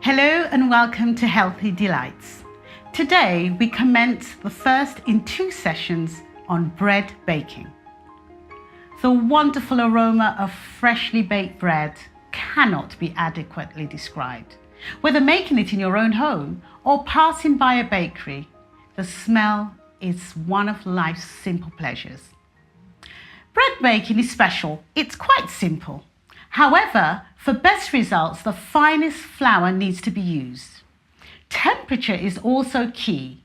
Hello and welcome to Healthy Delights. Today we commence the first in 2 sessions on bread baking. The wonderful aroma of freshly baked bread cannot be adequately described. Whether making it in your own home or passing by a bakery, the smell is one of life's simple pleasures. Bread baking is special. It's quite simple. However, for best results, the finest flour needs to be used. Temperature is also key.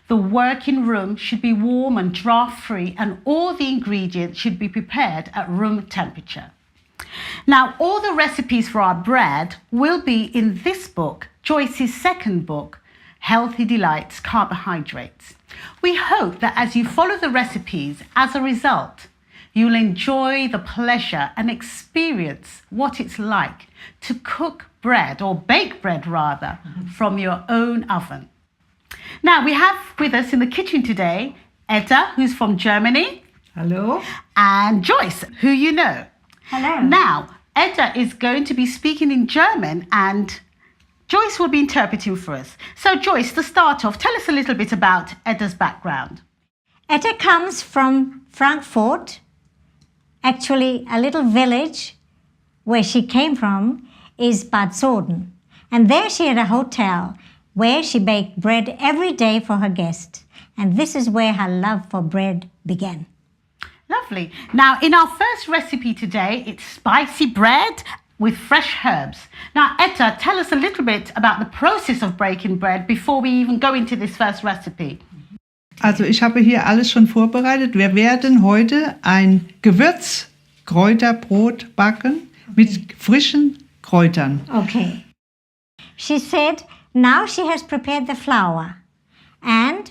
The working room should be warm and draft-free, and all the ingredients should be prepared at room temperature. Now, all the recipes for our bread will be in this book, Joyce's second book, Healthy Delights, Carbohydrates. We hope that as you follow the recipes, as a result, you'll enjoy the pleasure and experience what it's like to cook bread, or bake bread rather, from your own oven. Now, we have with us in the kitchen today, Edda, who's from Germany. Hello. And Joyce, who you know. Hello. Now, Edda is going to be speaking in German and Joyce will be interpreting for us. So Joyce, to start off, tell us a little bit about Edda's background. Edda comes from Frankfurt. Actually, a little village where she came from is Bad Soden. And there she had a hotel where she baked bread every day for her guests. And this is where her love for bread began. Lovely. Now, in our first recipe today, it's spicy bread with fresh herbs. Now, Edda, tell us a little bit about the process of breaking bread before we even go into this first recipe. Also ich habe hier alles schon vorbereitet. Wir werden heute ein Gewürz-Kräuterbrot backen mit frischen Kräutern. Okay. She said now she has prepared the flour and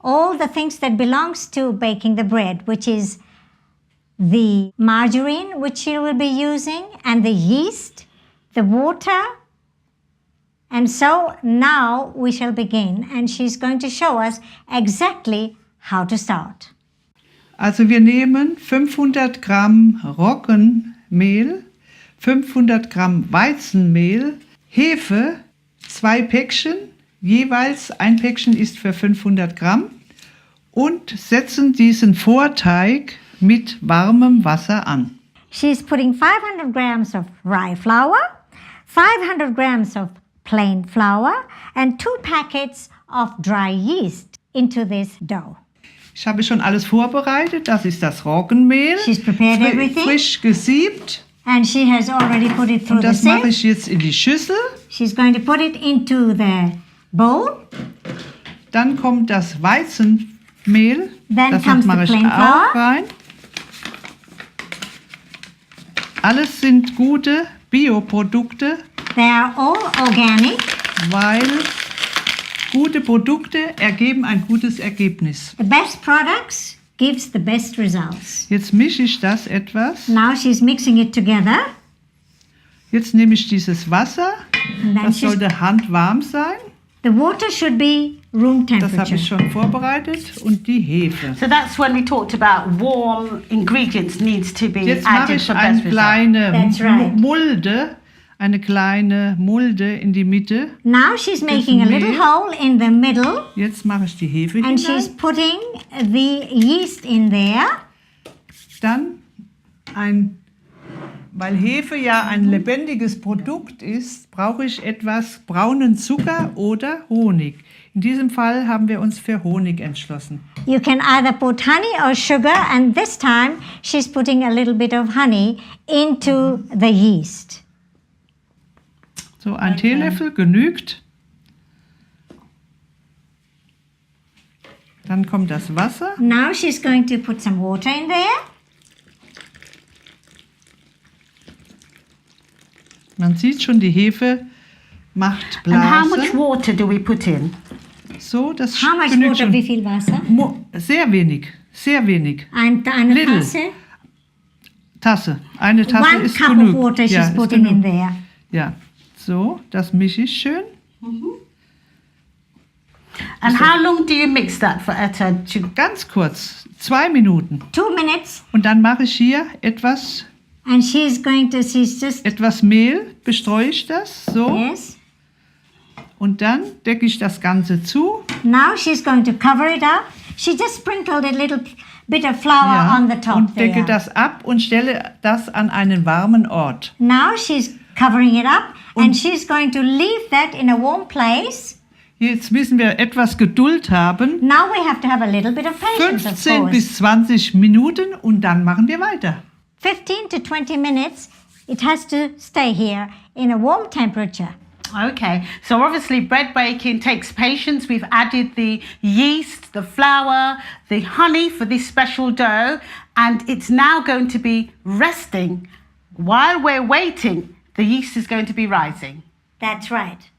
all the things that belongs to baking the bread, which is the margarine, which she will be using, and the yeast, the water. And so now we shall begin, and she's going to show us exactly how to start. Also wir nehmen 500 Gramm Roggenmehl, 500 Gramm Weizenmehl, Hefe, 2 Päckchen, jeweils ein Päckchen ist für 500 Gramm und setzen diesen Vorteig mit warmem Wasser an. She's putting 500 grams of rye flour, 500 grams of plain flour, and 2 packets of dry yeast into this dough. Ich habe schon alles vorbereitet. Das ist das Roggenmehl. She's prepared everything. Frisch gesiebt. And she has already put it through Und das the mache sieve. ich jetzt in die Schüssel. She's going to put it into the bowl. Dann kommt das Weizenmehl. Then Das comes mache the ich plain auch flour. rein. Alles sind gute Bioprodukte, They are all organic. weil gute Produkte ergeben ein gutes Ergebnis. The best products gives the best results. Jetzt mische ich das etwas. Now she's mixing it together. Jetzt nehme ich dieses Wasser. And then Das sollte handwarm sein. the water should be room Das habe temperature. ich schon vorbereitet. Und die Hefe. So that's when we talked about warm ingredients needs to be Jetzt mache added ich for eine best results. kleine That's right. eine kleine Mulde in die Mitte. Now she's making a little Mehl. hole in the middle Jetzt mache ich die Hefe and she's hinein. putting the yeast in there. Dann weil Hefe ja ein lebendiges Produkt ist, brauche ich etwas braunen Zucker oder Honig. In diesem Fall haben wir uns für Honig entschlossen. You can either put honey or sugar, and this time she's putting a little bit of honey into the yeast. So, ein Teelöffel genügt. Dann kommt das Wasser. Now she's going to put some water in there. Man sieht schon, die Hefe macht And how much Blase. water do we put in? So, das How much genügt water? schon. Wie viel Wasser? Sehr wenig, sehr wenig. Eine Little. Tasse. Eine Tasse One ist cup genug. of water she's Ja, ist putting in genug. there. Ja, so, das mische ich schön. And how long do you mix that for Edda? Ganz kurz, 2 Minuten. 2 minutes, Und dann mache ich hier etwas and she's just Mehl, bestreue ich das, so. yes. Und dann decke ich das Ganze zu. Now she's going to cover it up. She just sprinkled a little bit of flour on the top und decke there. das ab und stelle das an einen warmen Ort. Now she's covering it up and she's going to leave that in a warm place. Jetzt müssen wir etwas Geduld haben. Now we have to have a little bit of patience, of 15 course. bis 20 Minuten und dann machen wir weiter. 15 to 20 minutes, it has to stay here in a warm temperature. Okay, so obviously bread baking takes patience. We've added the yeast, the flour, the honey for this special dough, and it's now going to be resting. While we're waiting, the yeast is going to be rising. That's right.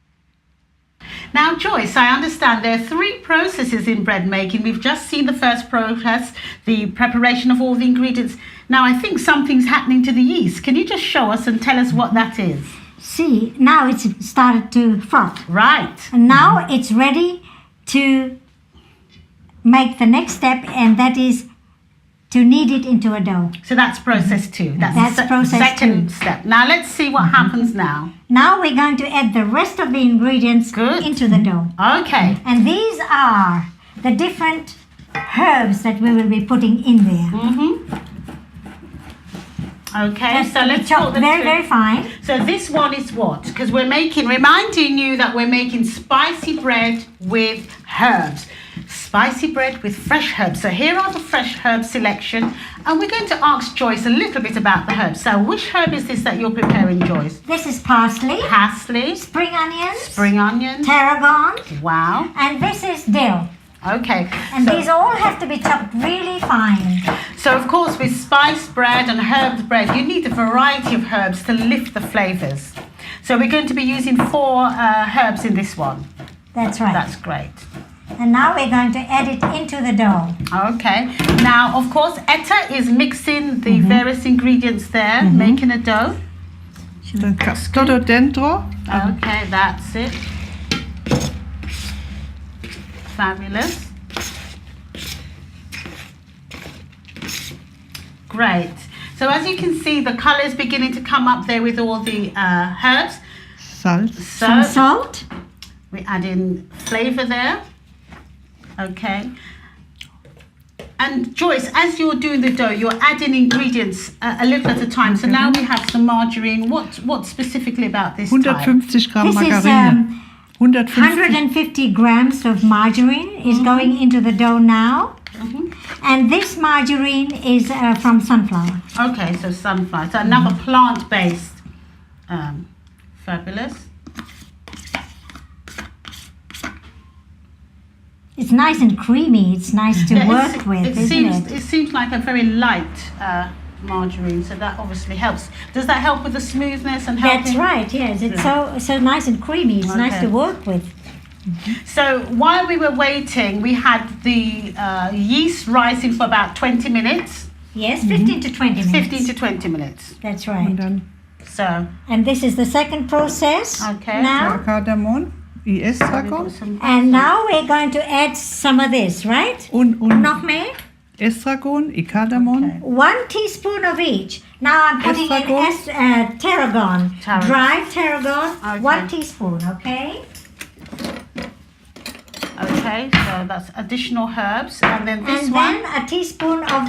Now, Joyce, I understand there are 3 processes in bread making. We've just seen the first process, the preparation of all the ingredients. Now, I think something's happening to the yeast. Can you just show us and tell us what that is? See, now it's started to froth. Right. And now it's ready to make the next step, and that is to knead it into a dough. So that's process 2. That's the process second 2. step. Now, let's see what happens now. Now we're going to add the rest of the ingredients Good. into the dough. Okay. And these are the different herbs that we will be putting in there. Okay, Just so let's chop put them very, through. very fine. So this one is what? Because we're reminding you that we're making spicy bread with herbs. Spicy bread with fresh herbs. So here are the fresh herb selection. And we're going to ask Joyce a little bit about the herbs. So which herb is this that you're preparing, Joyce? This is parsley, Parsley, spring onions, spring onions. tarragon, Wow. and this is dill. Okay. And so, these all have to be chopped really fine. so of course with spiced bread and herbed bread, you need a variety of herbs to lift the flavours. So we're going to be using 4 herbs in this one. That's right. That's great. And now we're going to add it into the dough. Okay. Now, of course, Etta is mixing the various ingredients there, making a dough. Dann todo dentro. Okay, that's it. Fabulous. Great. So as you can see, the colour is beginning to come up there with all the herbs. Salz. Some So salt. we add in flavour there. Okay. And Joyce, as you're doing the dough, you're adding ingredients a little at a time. So now we have some margarine. What specifically about this type? 150 Gramm This is Margarine. 150. 150 grams of margarine is going into the dough now. And this margarine is from sunflower. Okay, so sunflower. So another plant-based. Fabulous. It's nice and creamy. It's nice to Yeah, work with, isn't it? It seems like a very light margarine, so that obviously helps. Does that help with the smoothness and helping? That's right, yes. It's so nice and creamy. It's nice Okay. to work with. So while we were waiting, we had the yeast rising for about 20 minutes. Yes, 15 to 20 minutes. 15 to 20 minutes. That's Und right. dann So, And this is the second process. Okay. Now. Kardamom, we've Estragon got some And now we're going to add some of this, right? und Noch mehr? Estragon, Kardamom. Okay. 1 teaspoon of each. Now I'm putting in tarragon. Tarragon. Dried tarragon, Okay. 1 teaspoon, okay? Okay, so that's additional herbs. And then this And one. then a teaspoon of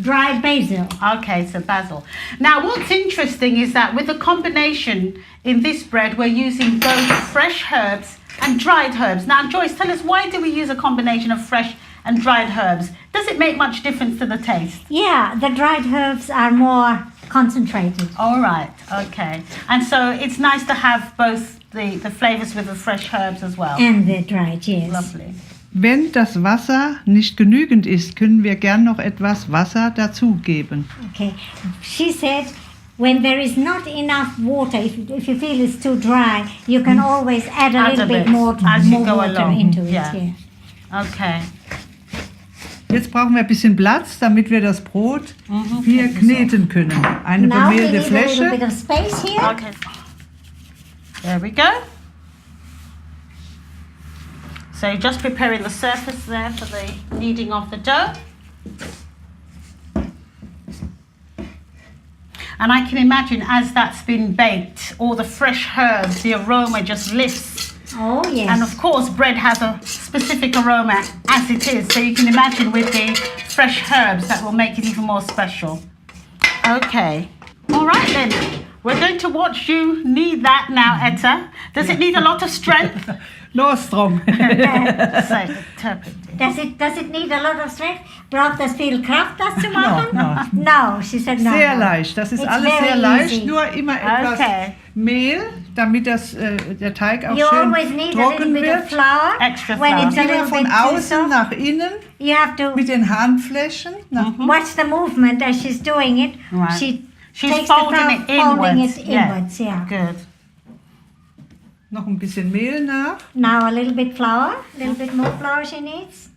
dried basil. Okay, so basil. Now, what's interesting is that with the combination in this bread, we're using both fresh herbs and dried herbs. Now, Joyce, tell us, why do we use a combination of fresh and dried herbs? Does it make much difference to the taste? Yeah, the dried herbs are more concentrated. All right, okay. And so it's nice to have both the flavors with the fresh herbs as well. And the dried, yes. Lovely. Wenn das Wasser nicht genügend ist, können wir gern noch etwas Wasser dazugeben. Okay. She said, when there is not enough water, if you feel it's too dry, you can always add a little bit more as you go water along. into it. Yeah. Yeah. Okay. Jetzt brauchen wir ein bisschen Platz, damit wir das Brot hier kneten können. Eine Now we bemehlte need a little Fläche. bit of space here. Okay. There we go. So just preparing the surface there for the kneading of the dough. And I can imagine as that's been baked, all the fresh herbs, the aroma just lifts Oh, yes. And of course, bread has a specific aroma as it is. So you can imagine with the fresh herbs that will make it even more special. Okay. All right then. We're going to watch you knead that now, Etta. Does it need a lot of strength? Nostrum. So, interpret it. Does it need a lot of strength? Braucht das viel Kraft, das zu machen? No. No, she said no. Sehr no. leicht. Das ist It's alles very sehr leicht. easy. Nur immer etwas Okay. Mehl, damit der Teig auch You always schön need a little trocken bit of wird. flour. Extra When flour. it's a Immer little von bit too außen soft, nach innen you have to mit den Handflächen. watch the movement as she's doing it. Right. She's Takes folding the it flour, folding inwards. it inwards, yeah. Good. Noch ein bisschen Mehl nach. Now a little bit flour, a little bit more flour she needs.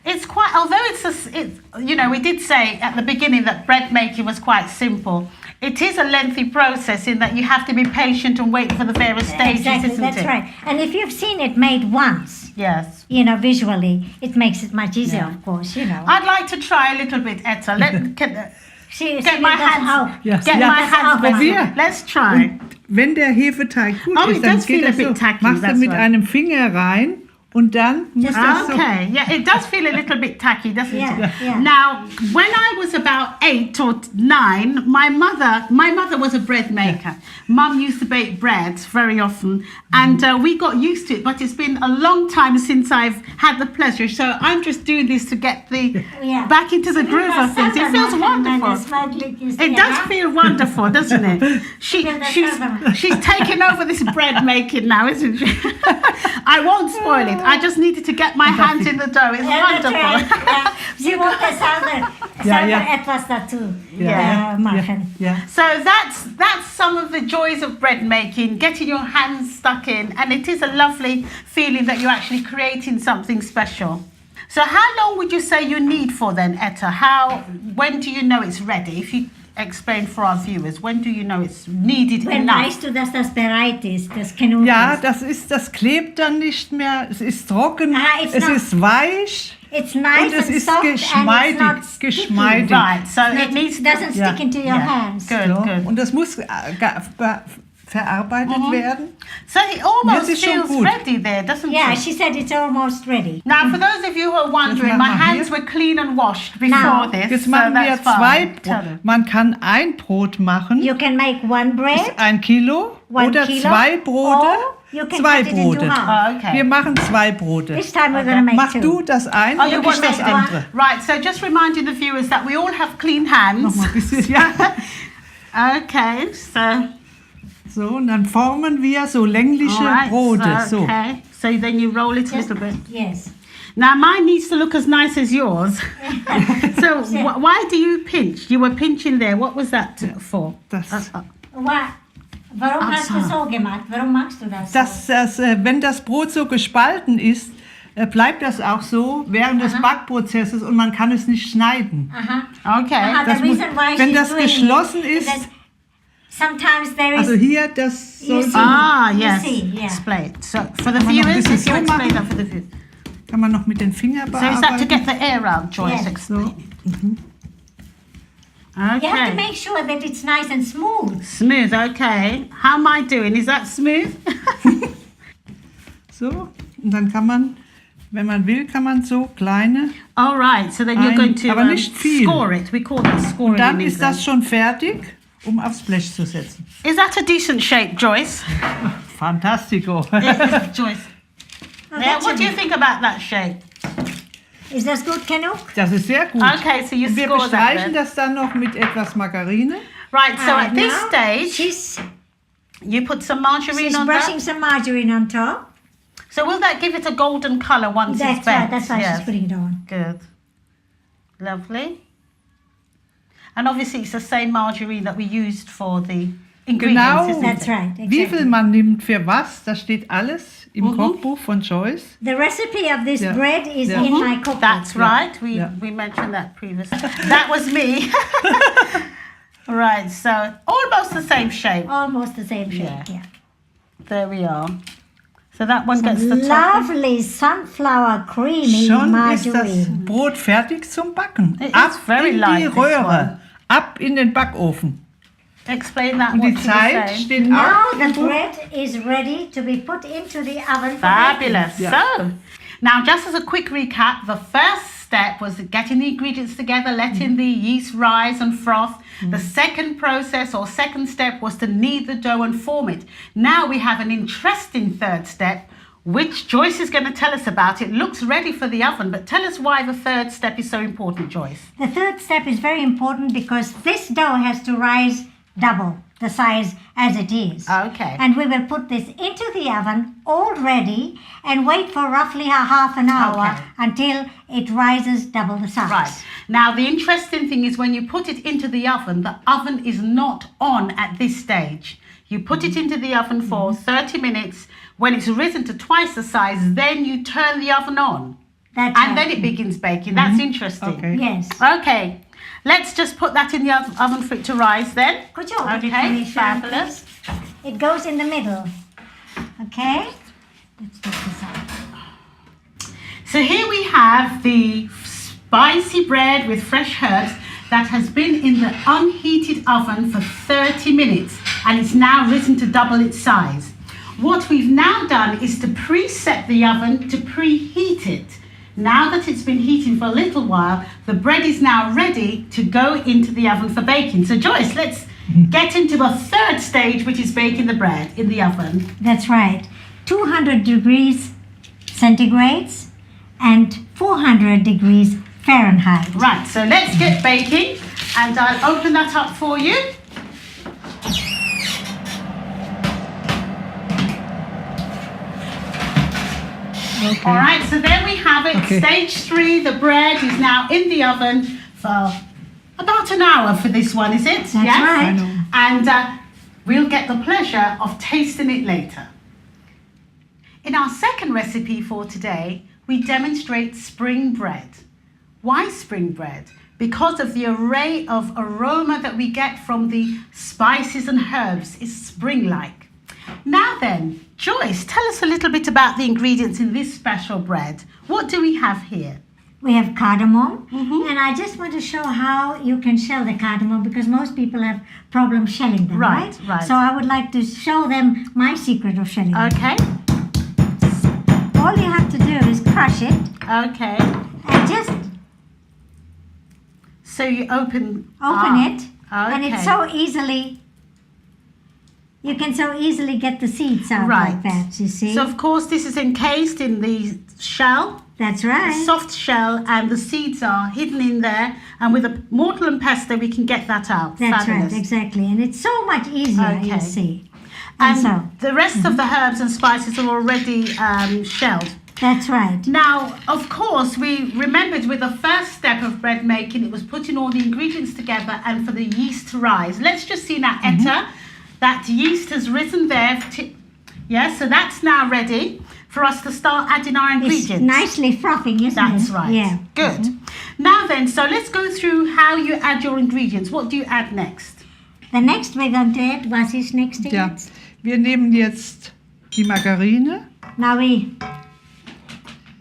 It's quite, although we did say at the beginning that bread making was quite simple. It is a lengthy process in that you have to be patient and wait for the various stages, Exactly, isn't that's it? right. And if you've seen it made once, Yes. visually, it makes it much easier, Yeah. of course, I'd like to try a little bit, Etta. Get my hands. Ja. Get Ja. my hands. Probier. Let's try. Wenn der Hefeteig gut Oh, ist, it dann does feel geht a das bit so, tacky, machst du that's mit right. einem Finger rein und dann muss das so. Okay, yeah, it does feel a little bit tacky, doesn't Yeah, it? yeah. Now, when I was about 8 or 9, my mother was a bread maker. Mum used to bake bread very often, and we got used to it. But it's been a long time since I've had the pleasure, so I'm just doing this to get back into the groove of things. It feels wonderful. It does feel wonderful, doesn't it? She's taken over this bread making now, isn't she? I won't spoil it. I just needed to get my hands in the dough. It's wonderful. Sie wollte selber etwas dazu machen. Ja. So that's some of the joys of bread making, getting your hands stuck in, and it is a lovely feeling that you're actually creating something special. So how long would you say you need for then, Etta? When do you know it's ready? If you explain for our viewers, when do you know it's needed Wenn enough? weißt du, dass das bereit ist, das Knut Ja, ist? das klebt dann nicht mehr, es ist trocken, It's es not- ist weich It's nice und es and ist soft geschmeidig. and it's not geschmeidig. Right, so it needs doesn't stick into your hands. Good, So. good. Und das muss verarbeitet werden. So it almost Jetzt ist schon feels gut. ready there, doesn't Yeah, it? she said it's almost ready. Now, for those of you who are wondering, Jetzt my mach mal hands hier. were clean and washed before Now. this, Jetzt so machen wir that's zwei fine. Tell Brot. them. Man kann ein Brot machen, You can make one bread, 1 Kilo, 1 oder kilo, 2 Brote, or you can 2 cut it into Brote. half. Oh, okay. Wir machen 2 Brote. This time we're going to make Mach two. du das ein Oh, und you ich want das me- andere. Right, so just reminding the viewers that we all have clean hands. Nochmal ein bisschen, ja. Okay, so, So, und dann formen wir so längliche all right, Brote. so, So. okay. So then you roll it a little bit. Yes. Now mine needs to look as nice as yours. So why do you pinch? You were pinching there. What was that for? Das, Warum hast du so. so gemacht? Warum machst du das so? wenn das Brot so gespalten ist, bleibt das auch so während des Backprozesses und man kann es nicht schneiden. Okay. Aha, Das the muss, reason why wenn she's das doing geschlossen it ist, that sometimes there is also hier, das You soll, see. Ah, You yes. see, yeah. Explain. So for the Kann man noch ein viewers, bisschen if you so explain machen? that for the viewers. kann man noch mit den Fingern So is that to bearbeiten. get the air out, Joyce? Yes. Explain. You have to Okay. make sure that it's nice and smooth. Smooth, okay. How am I doing? Is that smooth? So, und dann kann man, wenn man will, kann man so kleine. All right, so then you're Ein- going to aber nicht viel. score it. We call that scoring Dann in ist das England. schon fertig, um aufs Blech zu setzen. Is that a decent shape, Joyce? Fantastico. Joyce. Oh, Yeah, that's what a do you bit- think about that shape? Is that good, Kanuk? Das ist sehr gut. Okay, so you Und wir score that bestreichen then. das dann noch mit etwas Margarine. Right, so at this now stage, she's you put some margarine on brushing that. some margarine on top. So will that give it a golden colour once That's it's baked? right. That's why Yes. she's putting it on. Good. Lovely. And obviously it's the same margarine that we used for the ingredients, Genau. isn't That's it? right. Wie Exactly. viel man nimmt für was, das steht alles im Kochbuch von Joyce. The recipe of this Yeah. bread is Yeah. in my cookbook. That's right. We Yeah. we mentioned that previously. That was me. Right, so almost the same shape. Almost the same shape. Yeah. Yeah. There we are. So that one gets the top. Lovely sunflower creamy Schon ist das margarine. Brot fertig zum Backen. It is Ab very in light, die this Röhre. one. Ab in den Backofen. explain that? Und What die she was Zeit saying? steht Now auch. the bread is ready to be put into the oven for Fabulous. Yeah. So, now just as a quick recap, the first step was getting the ingredients together, letting the yeast rise and froth. The second process or second step was to knead the dough and form it. Now we have an interesting third step, which Joyce is going to tell us about. It looks ready for the oven, but tell us why the third step is so important, Joyce. The third step is very important because this dough has to rise double the size as it is. Okay. And we will put this into the oven all ready and wait for roughly a half an hour Okay. until it rises double the size. Right. Now, the interesting thing is when you put it into the oven is not on at this stage. You put it into the oven for 30 minutes. When it's risen to twice the size, then you turn the oven on. That's And right. then it begins baking. That's interesting. Okay. Yes. Okay. Let's just put that in the oven for it to rise then. Could you open it for Okay, me, Sharon, fabulous. please? It goes in the middle. Okay? Let's take this out. So here we have the spicy bread with fresh herbs that has been in the unheated oven for 30 minutes and it's now risen to double its size. What we've now done is to preset the oven to preheat it. Now that it's been heating for a little while, the bread is now ready to go into the oven for baking. So Joyce, let's get into the third stage, which is baking the bread in the oven. That's right. 200 degrees centigrade and 400 degrees Fahrenheit. Right, so let's get baking and I'll open that up for you. Okay. All right, so there we have it. Okay. Stage 3, the bread is now in the oven for about an hour for this one, is it? That's right. I know. And we'll get the pleasure of tasting it later. In our second recipe for today, we demonstrate spring bread. Why spring bread? Because of the array of aroma that we get from the spices and herbs is spring-like. Now then, Joyce, tell us a little bit about the ingredients in this special bread. What do we have here? We have cardamom, Mhm. and I just want to show how you can shell the cardamom because most people have problems shelling them, Right, right? right. So I would like to show them my secret of shelling them. Okay, All you have to do is crush it okay. and just So you open it, and okay. it's so easily, you can so easily get the seeds out Right. like that, you see? So of course this is encased in the shell, That's a right. soft shell, and the seeds are hidden in there. And with a mortar and pestle, we can get that out. That's Fabulous. right, exactly. And it's so much easier, Okay. you see. And so, the rest of the herbs and spices are already shelled. that's right. Now, of course, we remembered with the first step of bread making, it was putting all the ingredients together and for the yeast to rise. Let's just see now, Etta, that yeast has risen there. Yes, so that's now ready for us to start adding our It's ingredients. nicely frothing, isn't it? That's right. Yeah. Good. Now then, so let's go through how you add your ingredients. What do you add next? The next we're going to add, was is next to Ja, it? wir nehmen jetzt die Margarine, Now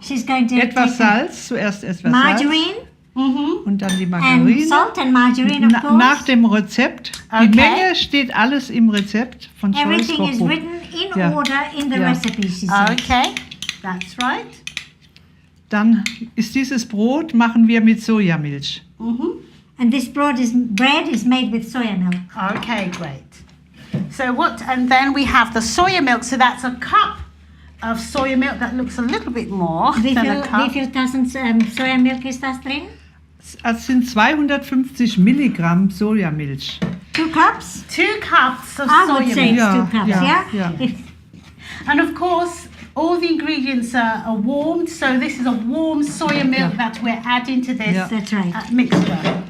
she's going to etwas take Salz, zuerst etwas margarine Salz Mm-hmm. und dann die and Margarine. salt and margarine, of course. Nach dem Rezept. Okay. Die Menge steht alles im Rezept von Joyce Everything is Hofer. written in Ja. order in the Ja. recipe, she said. Okay, that's right. Dann ist dieses Brot, machen wir mit Sojamilch. Mm-hmm. And this bread is made with soya milk. Okay, great. So and then we have the soya milk. So that's a cup of soya milk. That looks a little bit more Wie than a cup. viel Tassen soya milk ist das drin? Es sind 250 Milligramm Sojamilch. 2 cups? 2 cups of I would soya say milk. it's 2 Ja, cups, ja, yeah? ja. If, And of course, all the ingredients are warmed. So this is a warm soya milk Yeah. that we're adding to this Yeah. that's right. mixture.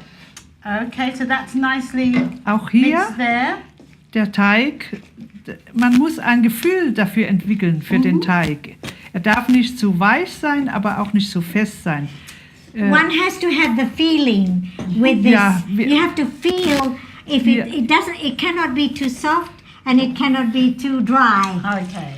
Okay, so that's nicely Auch hier mixed there. der Teig, man muss ein Gefühl dafür entwickeln, für den Teig. Er darf nicht zu weich sein, aber auch nicht zu fest sein. One has to have the feeling with this. Yeah, you have to feel if Yeah. it cannot be too soft and it cannot be too dry. Okay.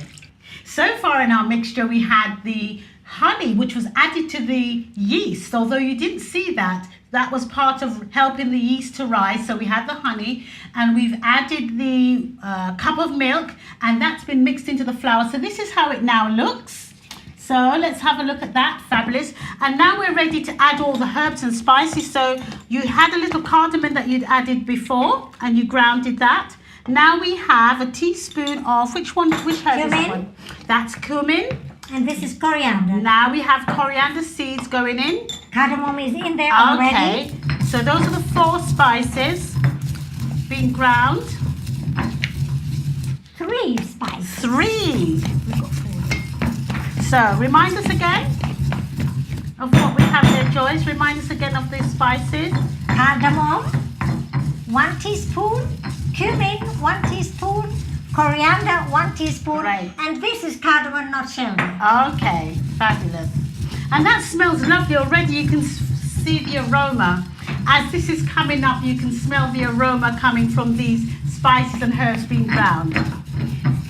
So far in our mixture, we had the honey, which was added to the yeast. Although you didn't see that, that was part of helping the yeast to rise. So we had the honey, and we've added the cup of milk, and that's been mixed into the flour. So this is how it now looks. So let's have a look at that. Fabulous. And now we're ready to add all the herbs and spices. So you had a little cardamom that you'd added before, and you grounded that. Now we have a teaspoon of, which herb is that one? That's cumin. And this is coriander. Now we have coriander seeds going in. Cardamom is in there already. Okay, so those are the 4 spices being ground. 3 spices. 3. So remind us again of what we have there, Joyce. Remind us again of the spices. Cardamom, 1 teaspoon. Cumin, 1 teaspoon. Coriander, 1 teaspoon. Right. And this is cardamom, not shelby. Okay, fabulous. And that smells lovely already. You can see the aroma. As this is coming up, you can smell the aroma coming from these spices and herbs being ground.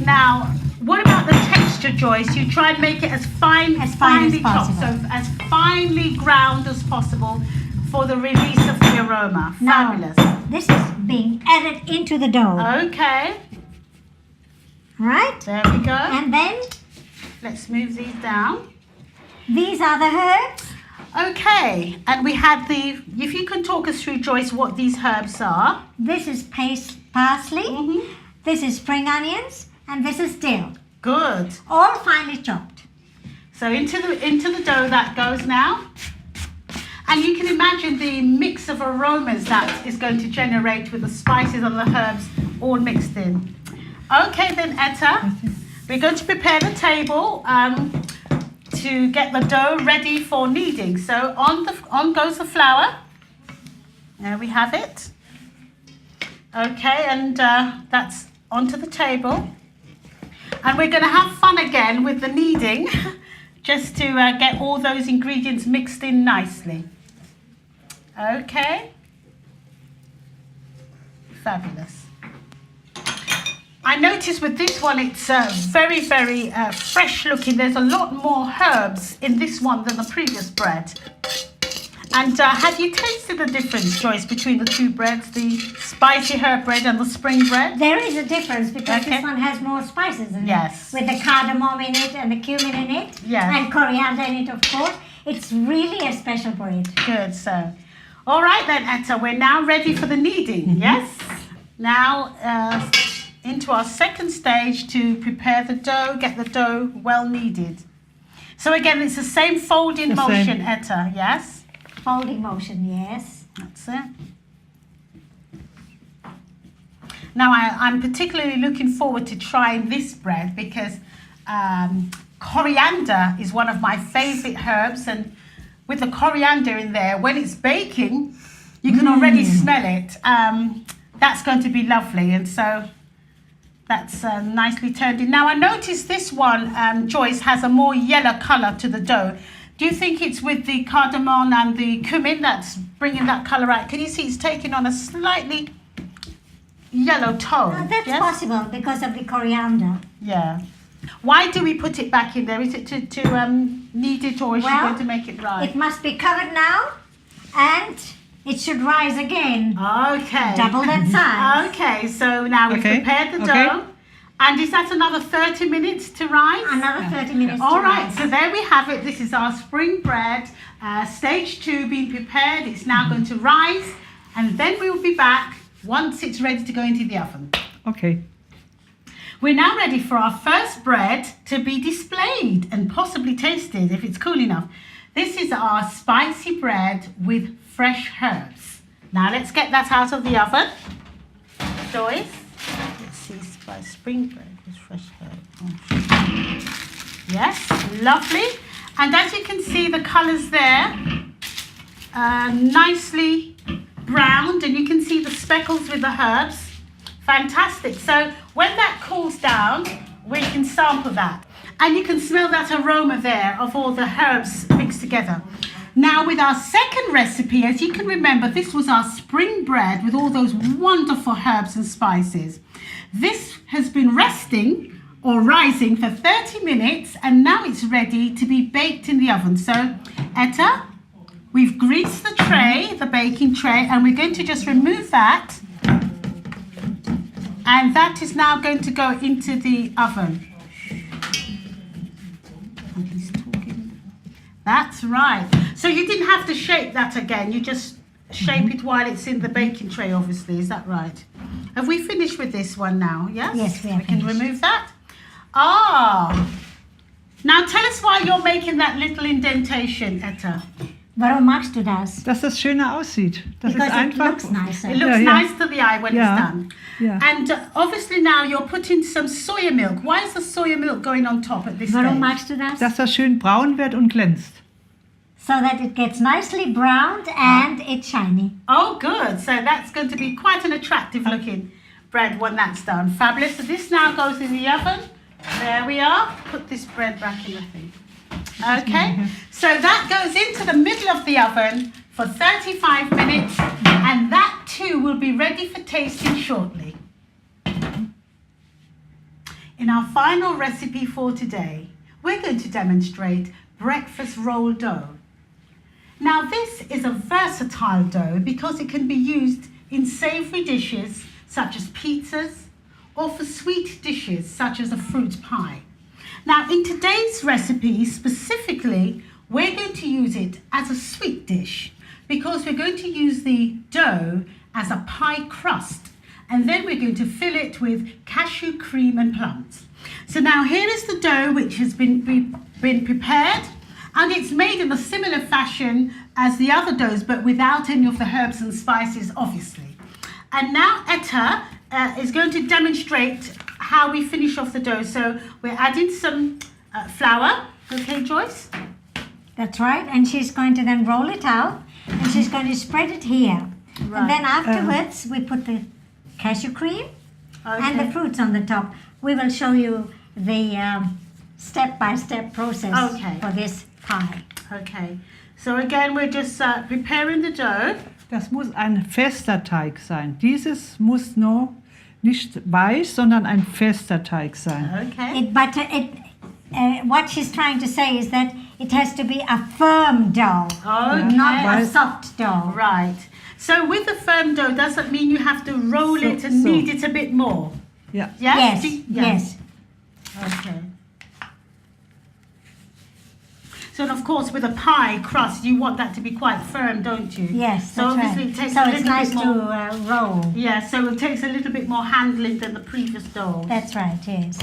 Now, what about the texture, Joyce? You try and make it as fine as finely possible. chopped, so as finely ground as possible for the release of the aroma. Now, Fabulous. this is being added into the dough. Okay, Right? there we go. And then Let's move these down. these are the herbs. Okay, and we had if you can talk us through, Joyce, what these herbs are. This is parsley. Mm-hmm. This is spring onions. And this is dill. Good. All finely chopped. So into the dough that goes now. And you can imagine the mix of aromas that is going to generate with the spices and the herbs all mixed in. Okay then, Etta, we're going to prepare the table to get the dough ready for kneading. So on goes the flour. There we have it. Okay, and that's onto the table. And we're going to have fun again with the kneading, just to get all those ingredients mixed in nicely. Okay. Fabulous. I noticed with this one, it's very, very fresh looking. There's a lot more herbs in this one than the previous bread. And have you tasted the difference, Joyce, between the 2 breads, the spicy herb bread and the spring bread? There is a difference because Okay. this one has more spices in Yes. it. With the cardamom in it and the cumin in it. Yes. And coriander in it, of course. It's really a special bread. Good, so. All right then, Etta, we're now ready for the kneading, yes? Now, into our second stage to prepare the dough, get the dough well kneaded. So again, it's the same folding motion, Etta, yes? Folding motion, yes. That's it. Now, I'm particularly looking forward to trying this bread because coriander is one of my favourite herbs, and with the coriander in there, when it's baking, you can already smell it. That's going to be lovely, and so that's nicely turned in. Now, I noticed this one, Joyce, has a more yellow colour to the dough. Do you think it's with the cardamom and the cumin that's bringing that colour out? Can you see it's taking on a slightly yellow tone? That's yes? possible because of the coriander. Yeah. Why do we put it back in there? Is it to knead it, or is she going to make it rise? It must be covered now, and it should rise again. Okay. Double that size. Okay, so now we've prepared the dough. And is that another 30 minutes to rise? Another 30 minutes All to right, rise. so there we have it. This is our spring bread, stage 2 being prepared. It's now going to rise, and then we will be back once it's ready to go into the oven. Okay. We're now ready for our first bread to be displayed and possibly tasted if it's cool enough. This is our spicy bread with fresh herbs. Now let's get that out of the oven. Joyce, let's see, spring bread with fresh herbs. Yes, lovely. And as you can see, the colours there, nicely browned, and you can see the speckles with the herbs. Fantastic. So when that cools down, we can sample that. And you can smell that aroma there of all the herbs mixed together. Now with our second recipe, as you can remember, this was our spring bread with all those wonderful herbs and spices. This has been resting or rising for 30 minutes, and now it's ready to be baked in the oven. So, Etta, We've greased the tray, the baking tray, and we're going to just remove that. And that is now going to go into the oven. That's right. So you didn't have to shape that again. You just shape it while it's in the baking tray, obviously. Is that right? Have we finished with this one now? Yes? Yes, we have We can finished. remove that. Ah. Now tell us why you're making that little indentation, Etta. Warum machst du das? Dass das schöner aussieht. Das Because ist it einfach. looks nicer. It looks Yeah, yeah. nice to the eye when Yeah. it's done. Yeah. And obviously now you're putting some soya milk. Why is the soya milk going on top at this Warum stage? machst du das? Dass das schön braun wird und glänzt. So that it gets nicely browned and it's shiny. Oh, good. So that's going to be quite an attractive looking bread when that's done. Fabulous. So this now goes in the oven. There we are. Put this bread back in the thing. Okay. So that goes into the middle of the oven for 35 minutes, and that too will be ready for tasting shortly. In our final recipe for today, we're going to demonstrate breakfast roll dough. Now this is a versatile dough because it can be used in savoury dishes such as pizzas or for sweet dishes such as a fruit pie. Now in today's recipe specifically, we're going to use it as a sweet dish because we're going to use the dough as a pie crust, and then we're going to fill it with cashew cream and plums. So now here is the dough which has been prepared, and it's made in a similar fashion as the other doughs but without any of the herbs and spices obviously. And now Etta is going to demonstrate how we finish off the dough. So we're adding some flour, okay Joyce? That's right. And she's going to then roll it out and she's going to spread it here. Right. And then afterwards we put the cashew cream and the fruits on the top. We will show you the step-by-step process for this pie. Okay. So again we're just preparing the dough. Das muss ein fester Teig sein. Dieses muss noch nicht weich, sondern ein fester Teig sein. Okay. What she's trying to say is that it has to be a firm dough, not a soft dough. Right. So with a firm dough, does that mean you have to roll it and knead it a bit more? Ja. Yes? Yes. Okay. So and of course with a pie crust, you want that to be quite firm, don't you? Yes, So that's obviously right. it takes So a it's little nice bit more. to roll. Yeah, so it takes a little bit more handling than the previous dough. That's right, yes.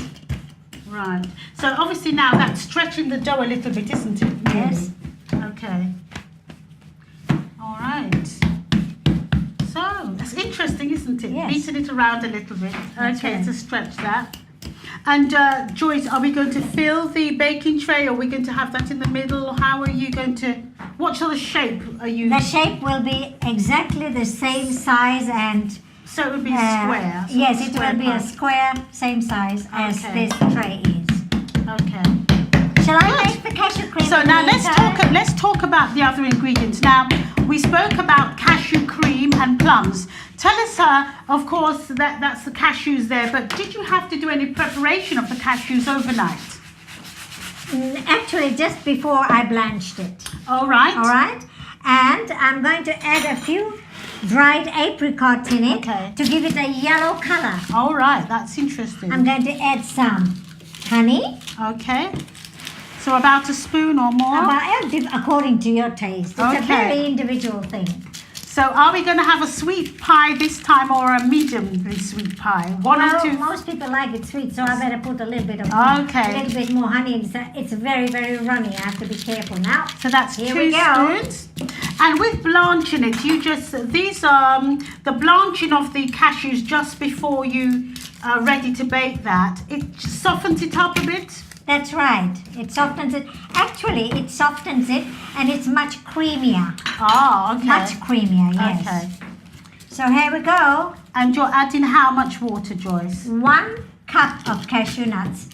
Right. So obviously now that's stretching the dough a little bit, isn't it? Really? Yes. Okay. All right. So that's interesting, isn't it? Yes. Beating it around a little bit. That's Okay, right. to stretch that. And Joyce, are we going to fill the baking tray? Or are we going to have that in the middle? How are you going to? What sort of shape are you? The shape will be exactly the same size and So it would be square. So yes, a it square will be a pie. square, same size as Okay. this tray is. Okay. Shall I Good. make the cashew cream? So in now the meantime? let's talk about the other ingredients. Now we spoke about cashew cream and plums. Tell us, of course, that's the cashews there. But did you have to do any preparation of the cashews overnight? Actually, just before I blanched it. All right. All right, and I'm going to add a few dried apricots in it Okay. to give it a yellow color. All right. That's interesting. I'm going to add some honey, Okay. So about a spoon or more. according to your taste. It's a Okay. very individual thing. So are we going to have a sweet pie this time or a mediumly sweet pie? One or Well, two? most people like it sweet, so I better put a little bit of Okay. a little bit more honey. It's very, very runny. I have to be careful now. So that's Here 2 we go. spoons. And with blanching it, these are the blanching of the cashews just before you are ready to bake that. It softens it up a bit. That's right. It softens it. Actually, it softens it, and it's much creamier. Ah, okay. Much creamier, yes. Okay. So here we go. And you're adding how much water, Joyce? 1 cup of cashew nuts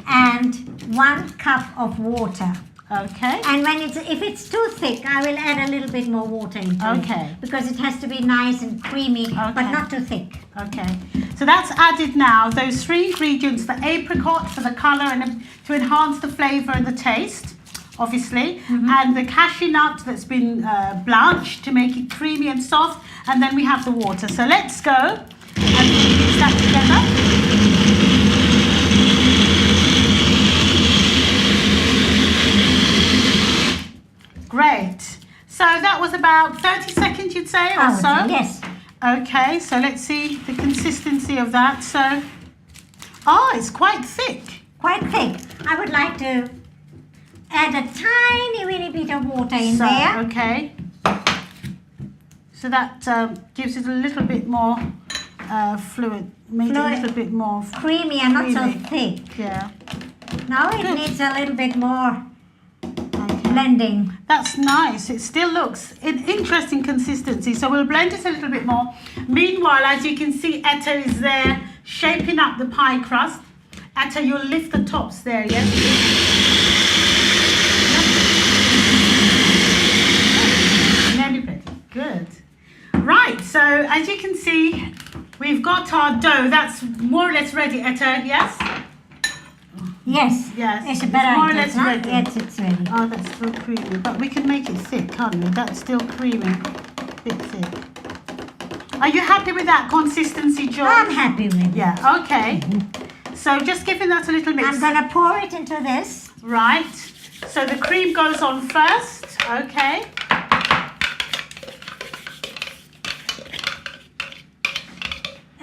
and 1 cup of water. Okay. And if it's too thick, I will add a little bit more water into Okay. it. Because it has to be nice and creamy, but Okay. not too thick. Okay. So that's added now. Those 3 ingredients, the apricot for the colour and to enhance the flavour and the taste obviously, and the cashew nut that's been blanched to make it creamy and soft, and then we have the water. So let's go and mix that together. Great. So that was about 30 seconds, you'd say, or so? Yes. Okay, so let's see the consistency of that. So, oh, it's quite thick. Quite thick. I would like to add a tiny weeny bit of water in there. Okay. So that gives it a little bit more fluid, makes it a little bit more creamy and not so thick. Yeah. Now it needs a little bit more blending. That's nice. It still looks an interesting consistency. So we'll blend it a little bit more. Meanwhile, as you can see, Etta is there shaping up the pie crust. Etta, you'll lift the tops there, yes? Good. Right, so as you can see, we've got our dough. That's more or less ready, Etta, yes? Yes. Yes. It's better. More or less ready. Yes, it's ready. Oh, that's still creamy. But we can make it thick, can't we? That's still creamy. Bit thick. Are you happy with that consistency, Joyce? I'm happy with it. Yeah, okay. So just giving that a little mix. I'm going to pour it into this. Right. So the cream goes on first. Okay.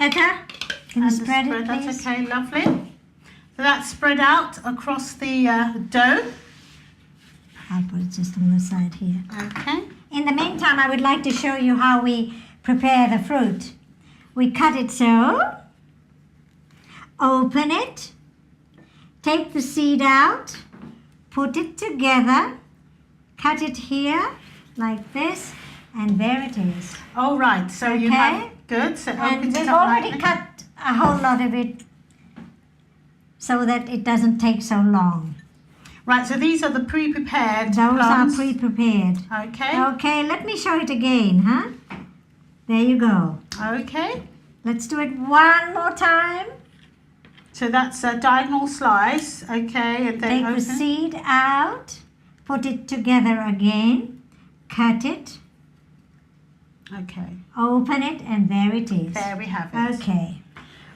Etta, can you spread it, please? That's okay, lovely. So that's spread out across the dough. I'll put it just on the side here. Okay. In the meantime, I would like to show you how we prepare the fruit. We cut it so, open it, take the seed out, put it together, cut it here like this, and there it is. Oh, right. So you have, good. So And opens we've it up already like cut a whole lot of it so that it doesn't take so long. Right, so these are the pre-prepared Those plums. are pre-prepared. Okay. Okay, let me show it again, huh? There you go. Okay. Let's do it one more time. So that's a diagonal slice. Okay, and then Take open. the seed out, put it together again, cut it, Okay. open it, and there it is. There we have it. Okay.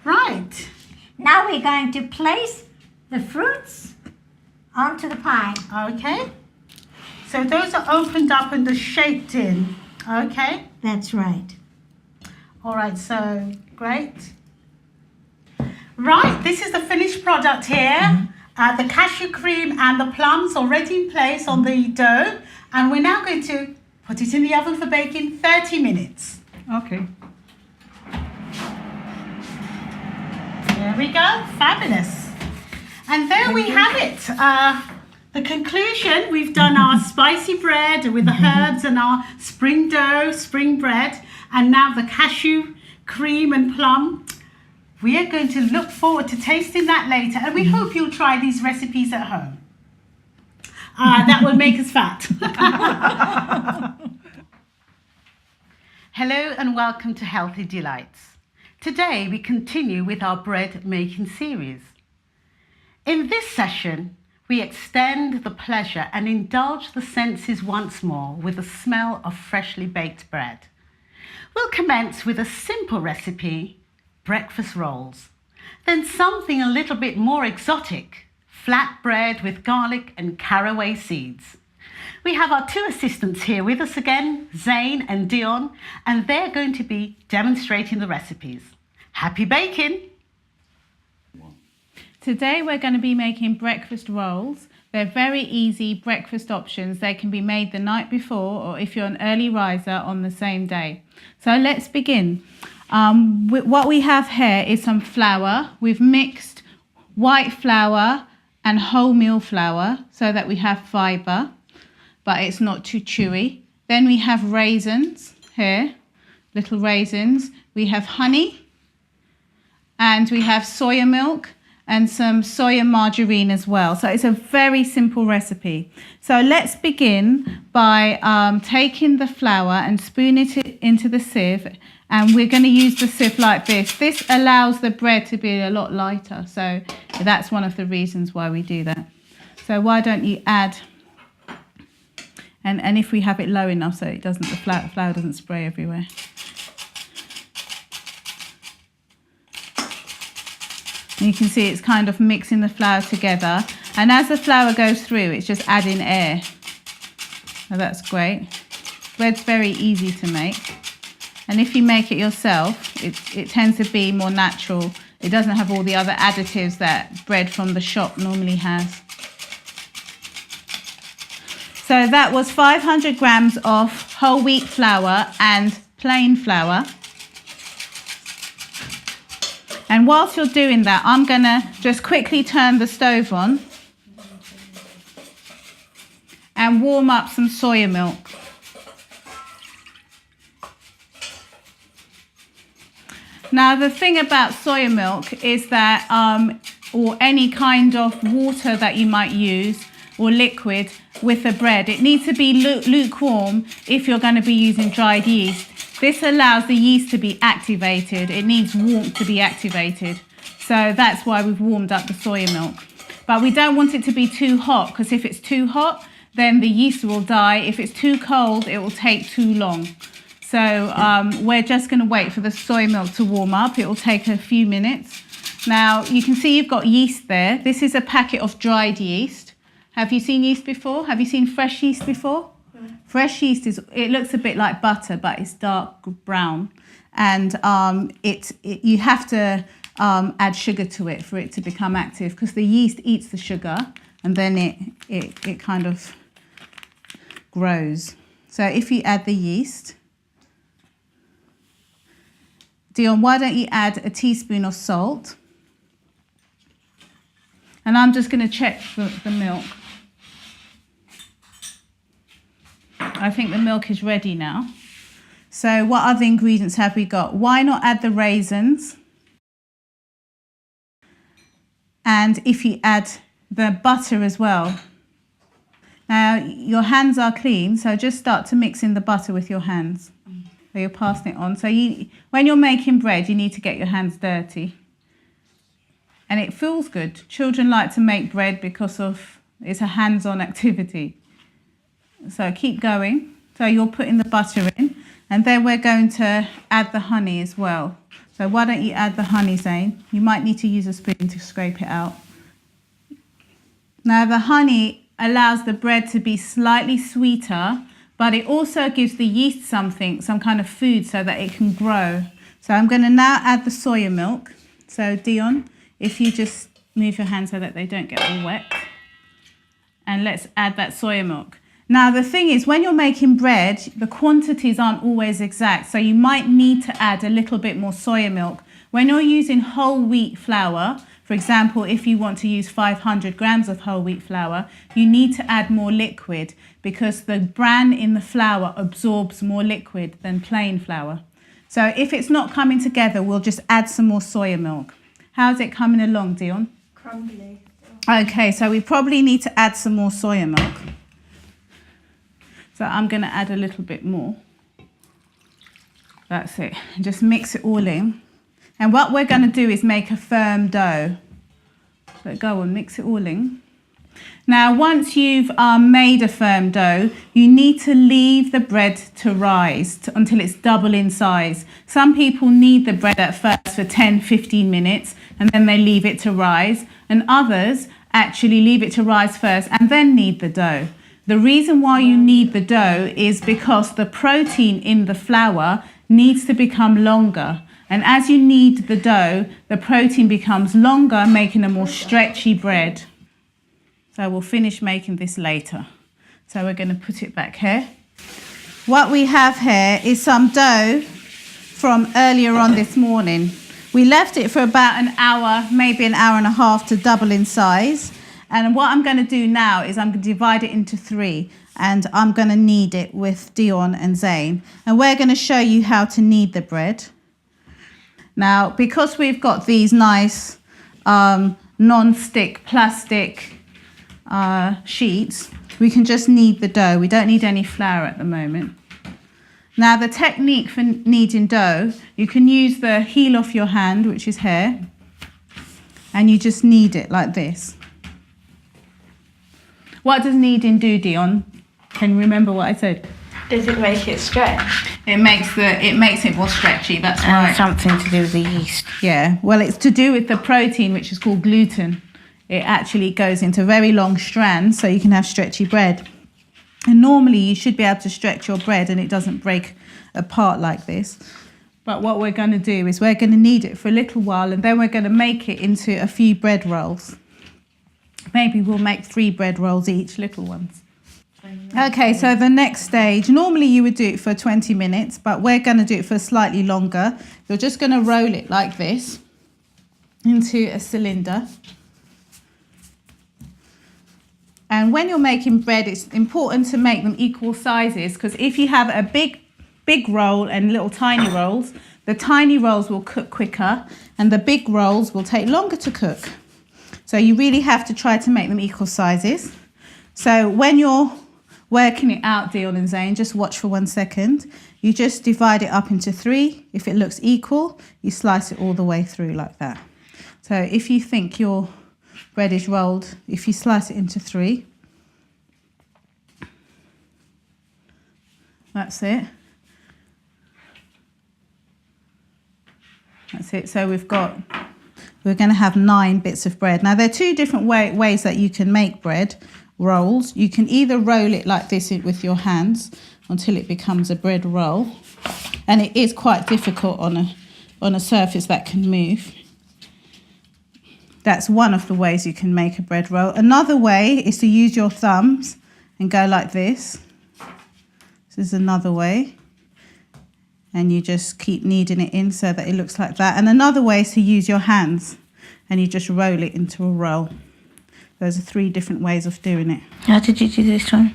Right. Now we're going to place the fruits onto the pie. Okay. So those are opened up and they're shaped in. Okay. That's right. All right, so great. Right, this is the finished product here. The cashew cream and the plums already in place on the dough. And we're now going to put it in the oven for baking 30 minutes. Okay. There we go, fabulous. And there we have it. The conclusion, we've done our spicy bread with the herbs and our spring dough, spring bread, and now the cashew cream and plum. We are going to look forward to tasting that later, and we hope you'll try these recipes at home. That will make us fat. Hello and welcome to Healthy Delights. Today we continue with our bread making series. In this session, we extend the pleasure and indulge the senses once more with the smell of freshly baked bread. We'll commence with a simple recipe, breakfast rolls. Then something a little bit more exotic, flatbread with garlic and caraway seeds. We have our two assistants here with us again, Zane and Dion, and they're going to be demonstrating the recipes. Happy baking! Today we're going to be making breakfast rolls. They're very easy breakfast options. They can be made the night before or if you're an early riser on the same day. So let's begin. What we have here is some flour. We've mixed white flour and wholemeal flour so that we have fibre, but it's not too chewy. Then we have raisins here, little raisins. We have honey and we have soya milk and some soya margarine as well. So it's a very simple recipe. So let's begin by taking the flour and spoon it into the sieve, and we're going to use the sieve like this. This allows the bread to be a lot lighter, so that's one of the reasons why we do that. So why don't you add And if we have it low enough so it doesn't, the flour doesn't spray everywhere. And you can see it's kind of mixing the flour together. And as the flour goes through, it's just adding air. So that's great. Bread's very easy to make. And if you make it yourself, it tends to be more natural. It doesn't have all the other additives that bread from the shop normally has. So that was 500 grams of whole wheat flour and plain flour. And whilst you're doing that, I'm going to just quickly turn the stove on and warm up some soya milk. Now, the thing about soya milk is that, or any kind of water that you might use, or liquid with the bread, it needs to be lukewarm if you're going to be using dried yeast. This allows the yeast to be activated. It needs warmth to be activated. So that's why we've warmed up the soya milk. But we don't want it to be too hot, because if it's too hot, then the yeast will die. If it's too cold, it will take too long. So we're just going to wait for the soy milk to warm up. It will take a few minutes. Now, you can see you've got yeast there. This is a packet of dried yeast. Have you seen yeast before? Have you seen fresh yeast before? Mm. Fresh yeast it looks a bit like butter, but it's dark brown. And you have to add sugar to it for it to become active, because the yeast eats the sugar and then it kind of grows. So if you add the yeast, Dion, why don't you add a teaspoon of salt? And I'm just going to check the milk. I think the milk is ready now. So what other ingredients have we got? Why not add the raisins? And if you add the butter as well. Now, your hands are clean, so just start to mix in the butter with your hands. So you're passing it on. So when you're making bread, you need to get your hands dirty. And it feels good. Children like to make bread because it's a hands-on activity. So keep going. So you're putting the butter in, and then we're going to add the honey as well. So why don't you add the honey, Zane? You might need to use a spoon to scrape it out. Now the honey allows the bread to be slightly sweeter, but it also gives the yeast some kind of food so that it can grow. So I'm going to now add the soya milk. So Dion, if you just move your hands so that they don't get all wet. And let's add that soya milk. Now the thing is, when you're making bread, the quantities aren't always exact. So you might need to add a little bit more soya milk. When you're using whole wheat flour, for example, if you want to use 500 grams of whole wheat flour, you need to add more liquid, because the bran in the flour absorbs more liquid than plain flour. So if it's not coming together, we'll just add some more soya milk. How's it coming along, Dion? Crumbly. Okay, so we probably need to add some more soya milk. So I'm going to add a little bit more. That's it. Just mix it all in. And what we're going to do is make a firm dough. So go on, mix it all in. Now, once you've made a firm dough, you need to leave the bread to rise until it's double in size. Some people knead the bread at first for 10-15 minutes and then they leave it to rise. And others actually leave it to rise first and then knead the dough. The reason why you knead the dough is because the protein in the flour needs to become longer. And as you knead the dough, the protein becomes longer, making a more stretchy bread. So we'll finish making this later. So we're going to put it back here. What we have here is some dough from earlier on this morning. We left it for about an hour, maybe an hour and a half to double in size. And what I'm going to do now is I'm going to divide it into 3, and I'm going to knead it with Dion and Zane. And we're going to show you how to knead the bread. Now, because we've got these nice non-stick plastic sheets, we can just knead the dough. We don't need any flour at the moment. Now, the technique for kneading dough, you can use the heel of your hand, which is here, and you just knead it like this. What does kneading do, Dion? Can you remember what I said? Does it make it stretch? It makes it more stretchy, that's right. Something to do with the yeast. Yeah, well, it's to do with the protein, which is called gluten. It actually goes into very long strands, so you can have stretchy bread. And normally you should be able to stretch your bread and it doesn't break apart like this. But what we're going to do is we're going to knead it for a little while, and then we're going to make it into a few bread rolls. Maybe we'll make 3 bread rolls each, little ones. Okay, so the next stage, normally you would do it for 20 minutes, but we're going to do it for slightly longer. You're just going to roll it like this into a cylinder. And when you're making bread, it's important to make them equal sizes, because if you have a big roll and little tiny rolls, the tiny rolls will cook quicker and the big rolls will take longer to cook. So you really have to try to make them equal sizes. So when you're working it out, Dion and Zane, just watch for 1 second. You just divide it up into 3. If it looks equal, you slice it all the way through like that. So if you think your bread is rolled, if you slice it into 3, that's it. That's it. So we're going to have 9 bits of bread. Now, there are 2 different ways that you can make bread rolls. You can either roll it like this with your hands until it becomes a bread roll. And it is quite difficult on a surface that can move. That's one of the ways you can make a bread roll. Another way is to use your thumbs and go like this. This is another way. And you just keep kneading it in so that it looks like that. And another way is to use your hands and you just roll it into a roll. Those are 3 different ways of doing it. How did you do this one?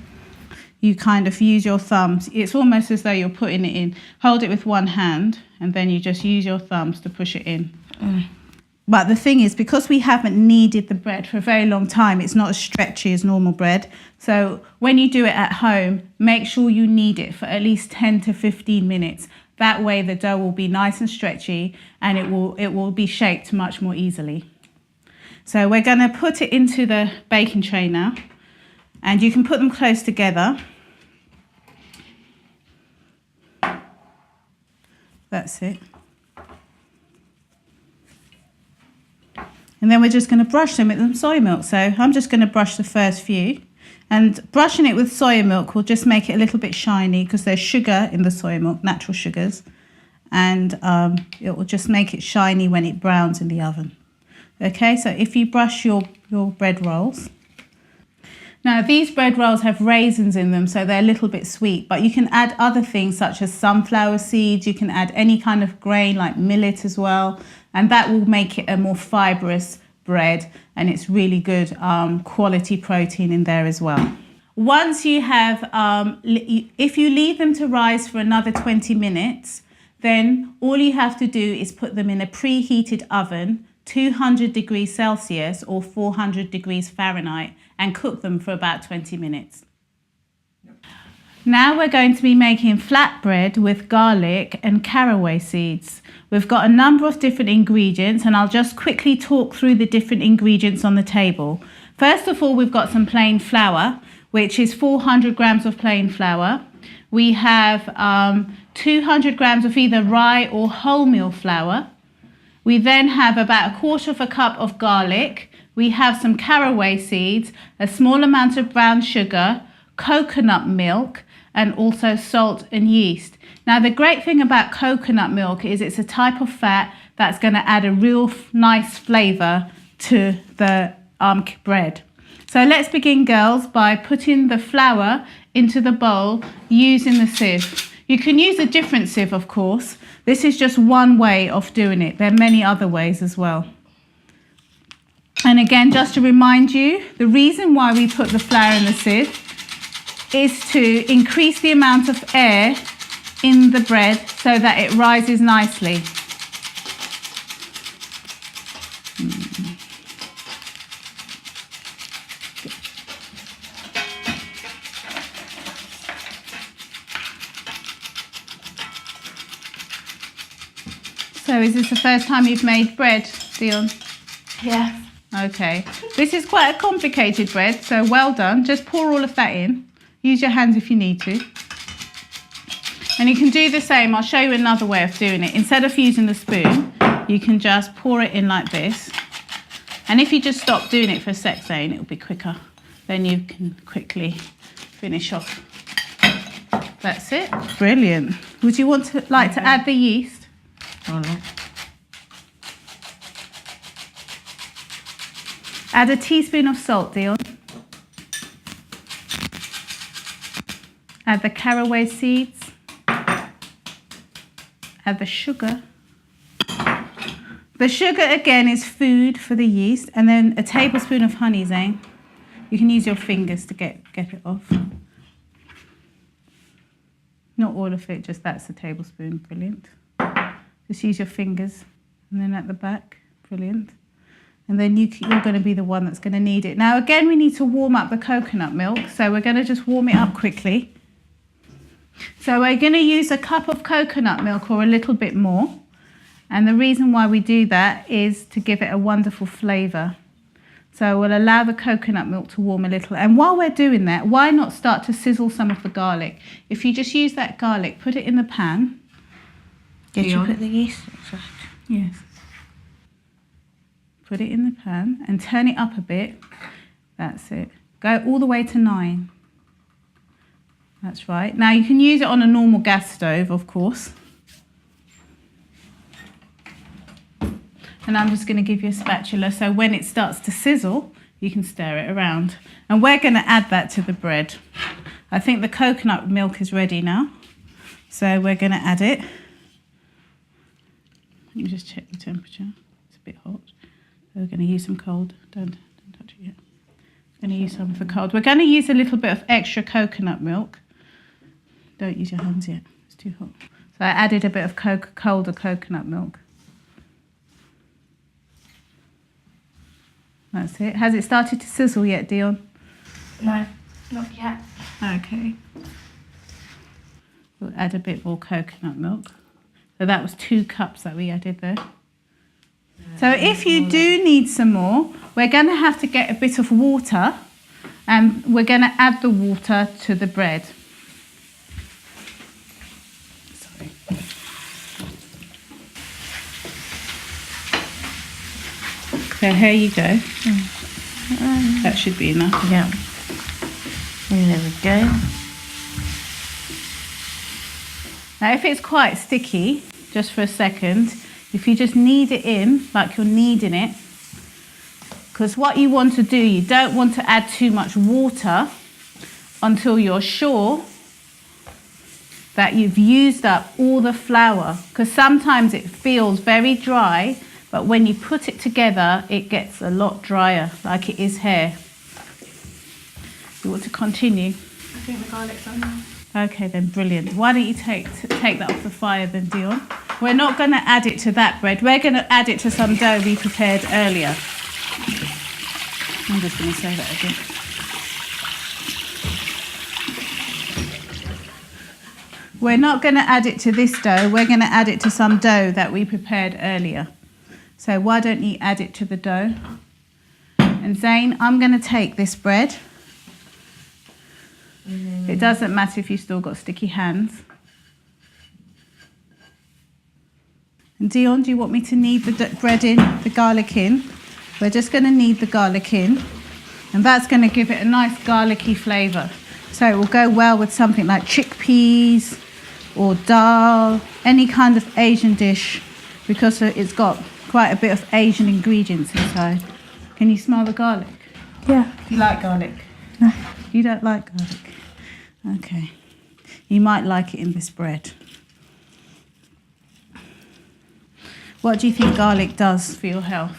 You kind of use your thumbs. It's almost as though you're putting it in. Hold it with one hand and then you just use your thumbs to push it in. But the thing is, because we haven't kneaded the bread for a very long time, it's not as stretchy as normal bread. So when you do it at home, make sure you knead it for at least 10 to 15 minutes. That way the dough will be nice and stretchy and it will be shaped much more easily. So we're going to put it into the baking tray now, and you can put them close together. That's it. And then we're just going to brush them with some soy milk. So I'm just going to brush the first few. And brushing it with soy milk will just make it a little bit shiny because there's sugar in the soy milk, natural sugars. And it will just make it shiny when it browns in the oven. Okay, so if you brush your bread rolls. Now, these bread rolls have raisins in them, so they're a little bit sweet. But you can add other things such as sunflower seeds. You can add any kind of grain like millet as well. And that will make it a more fibrous bread, and it's really good quality protein in there as well. Once you have, if you leave them to rise for another 20 minutes, then all you have to do is put them in a preheated oven, 200 degrees Celsius or 400 degrees Fahrenheit, and cook them for about 20 minutes. Now we're going to be making flatbread with garlic and caraway seeds. We've got a number of different ingredients, and I'll just quickly talk through the different ingredients on the table. First of all, we've got some plain flour, which is 400 grams of plain flour. We have 200 grams of either rye or wholemeal flour. We then have about 1/4 cup of garlic. We have some caraway seeds, a small amount of brown sugar, coconut milk, and also salt and yeast. Now, the great thing about coconut milk is it's a type of fat that's going to add a real nice flavour to the bread. So let's begin, girls, by putting the flour into the bowl using the sieve. You can use a different sieve, of course. This is just one way of doing it. There are many other ways as well. And again, just to remind you, the reason why we put the flour in the sieve is to increase the amount of air in the bread so that it rises nicely. So is this the first time you've made bread, Dion? Yeah. Okay. This is quite a complicated bread, so well done. Just pour all of that in. Use your hands if you need to. And you can do the same. I'll show you another way of doing it. Instead of using the spoon, you can just pour it in like this. And if you just stop doing it for a sec, Zane, it'll be quicker. Then you can quickly finish off. That's it. Brilliant. Would you want to like to add the yeast? Oh, no. Add a teaspoon of salt, Dion. Add the caraway seeds. Add the sugar. The sugar again is food for the yeast, and then a tablespoon of honey, Zane. You can use your fingers to get it off. Not all of it, just that's a tablespoon. Brilliant. Just use your fingers, and then at the back, brilliant. And then you're going to be the one that's going to need it. Now again, we need to warm up the coconut milk, so we're going to just warm it up quickly. So we're going to use a cup of coconut milk or a little bit more. And the reason why we do that is to give it a wonderful flavour. So we'll allow the coconut milk to warm a little. And while we're doing that, why not start to sizzle some of the garlic? If you just use that garlic, put it in the pan. Did you put the yeast? Yes. Put it in the pan and turn it up a bit. That's it. Go all the way to 9. That's right. Now you can use it on a normal gas stove, of course. And I'm just going to give you a spatula so when it starts to sizzle, you can stir it around. And we're going to add that to the bread. I think the coconut milk is ready now. So we're going to add it. Let me just check the temperature. It's a bit hot. So we're going to use some cold. Don't touch it yet. Going to use some for cold. We're going to use a little bit of extra coconut milk. Don't use your hands yet. It's too hot. So I added a bit of colder coconut milk. That's it. Has it started to sizzle yet, Dion? No, not yet. Okay. We'll add a bit more coconut milk. So that was 2 cups that we added there. So if you do need some more, we're going to have to get a bit of water, and we're going to add the water to the bread. Sorry. So here you go. That should be enough. Yeah. There we go. Now if it's quite sticky, just for a second, if you just knead it in like you're kneading it, because what you want to do, you don't want to add too much water until you're sure that you've used up all the flour, because sometimes it feels very dry, but when you put it together, it gets a lot drier, like it is here. You want to continue? I think the garlic's on now. Okay then, brilliant. Why don't you take that off the fire then, Dion? We're not going to add it to that bread. We're going to add it to some dough we prepared earlier. I'm just going to say that again. We're not going to add it to this dough. We're going to add it to some dough that we prepared earlier. So why don't you add it to the dough? And Zane, I'm going to take this bread. It doesn't matter if you've still got sticky hands. And Dion, do you want me to knead the bread in, the garlic in? We're just going to knead the garlic in, and that's going to give it a nice garlicky flavour. So it will go well with something like chickpeas or dal, any kind of Asian dish, because it's got quite a bit of Asian ingredients inside. Can you smell the garlic? Yeah. You like garlic? No. You don't like garlic? Okay. You might like it in this bread. What do you think garlic does for your health?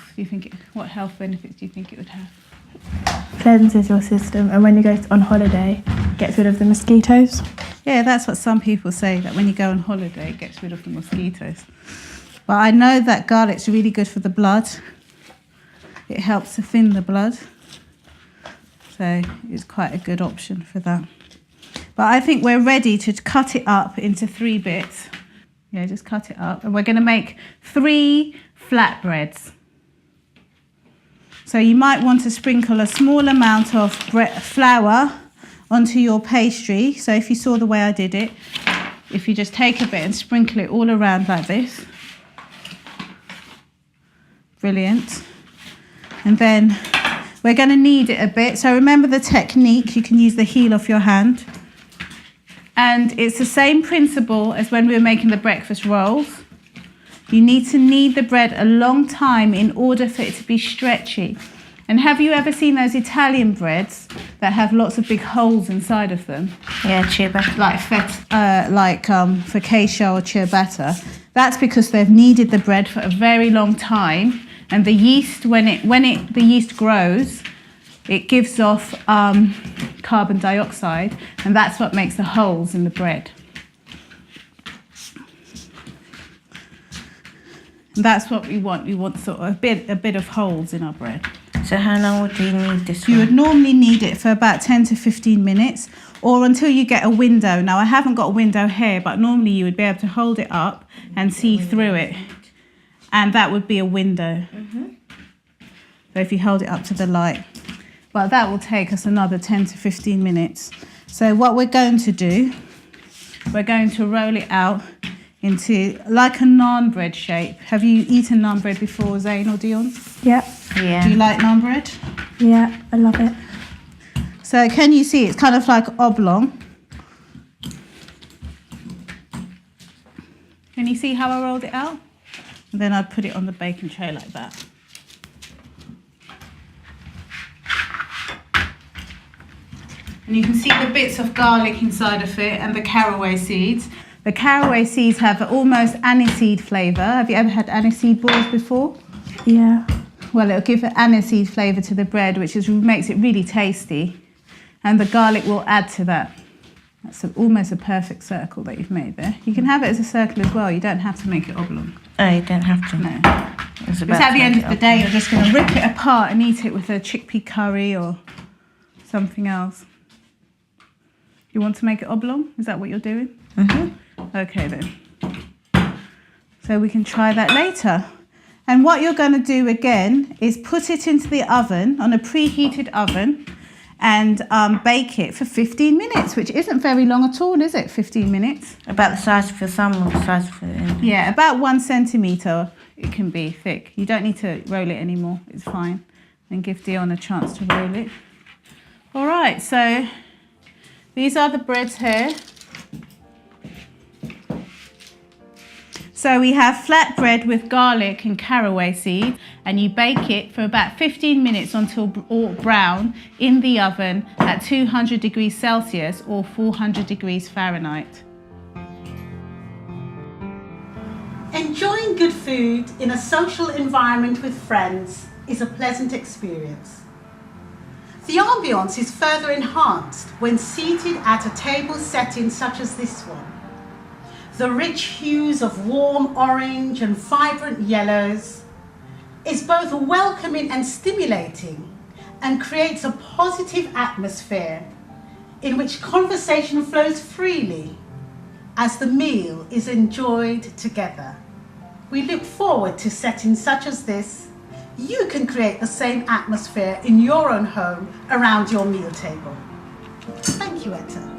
What health benefits do you think it would have? Cleanses your system, and when you go on holiday, gets rid of the mosquitoes. Yeah, that's what some people say, that when you go on holiday, it gets rid of the mosquitoes. But I know that garlic's really good for the blood. It helps to thin the blood. So it's quite a good option for that. But I think we're ready to cut it up into 3 bits. Yeah, just cut it up. And we're going to make 3 flatbreads. So you might want to sprinkle a small amount of flour onto your pastry. So if you saw the way I did it, if you just take a bit and sprinkle it all around like this. Brilliant. And then we're going to knead it a bit. So remember the technique. You can use the heel of your hand. And it's the same principle as when we were making the breakfast rolls. You need to knead the bread a long time in order for it to be stretchy. And have you ever seen those Italian breads that have lots of big holes inside of them? Yeah, ciabatta. Like focaccia or ciabatta. That's because they've kneaded the bread for a very long time, and the yeast, when the yeast grows, it gives off carbon dioxide, and that's what makes the holes in the bread. And that's what we want. We want sort of a bit of holes in our bread. So how long would we need this You one? would normally knead it for about 10 to 15 minutes, or until you get a window. Now, I haven't got a window here, but normally you would be able to hold it up and see through it. And that would be a window. So if you hold it up to the light. But that will take us another 10 to 15 minutes. So what we're going to do, we're going to roll it out into like a naan bread shape. Have you eaten naan bread before, Zayn or Dion? Yeah. Yeah. Do you like naan bread? Yeah, I love it. So can you see it's kind of like oblong? Can you see how I rolled it out? And then I'd put it on the baking tray like that. And you can see the bits of garlic inside of it and the caraway seeds. The caraway seeds have almost aniseed flavour. Have you ever had aniseed balls before? Yeah. Well, it'll give an aniseed flavour to the bread, which makes it really tasty. And the garlic will add to that. That's almost a perfect circle that you've made there. You can have it as a circle as well. You don't have to make it oblong. Oh, you don't have to. No. It's Because at the end of the day, you're just going to rip it apart and eat it with a chickpea curry or something else. You want to make it oblong? Is that what you're doing? Okay then. So we can try that later. And what you're going to do again is put it into the oven, on a preheated oven, and bake it for 15 minutes, which isn't very long at all, is it? 15 minutes? About the size of your thumb or the size of your... Yeah, about 1 centimetre it can be thick. You don't need to roll it anymore, it's fine. And give Dion a chance to roll it. All right, so these are the breads here. So we have flatbread with garlic and caraway seed, and you bake it for about 15 minutes until all brown in the oven at 200 degrees Celsius or 400 degrees Fahrenheit. Enjoying good food in a social environment with friends is a pleasant experience. The ambience is further enhanced when seated at a table setting such as this one. The rich hues of warm orange and vibrant yellows is both welcoming and stimulating, and creates a positive atmosphere in which conversation flows freely as the meal is enjoyed together. We look forward to settings such as this. You can create the same atmosphere in your own home around your meal table. Thank you, Etta.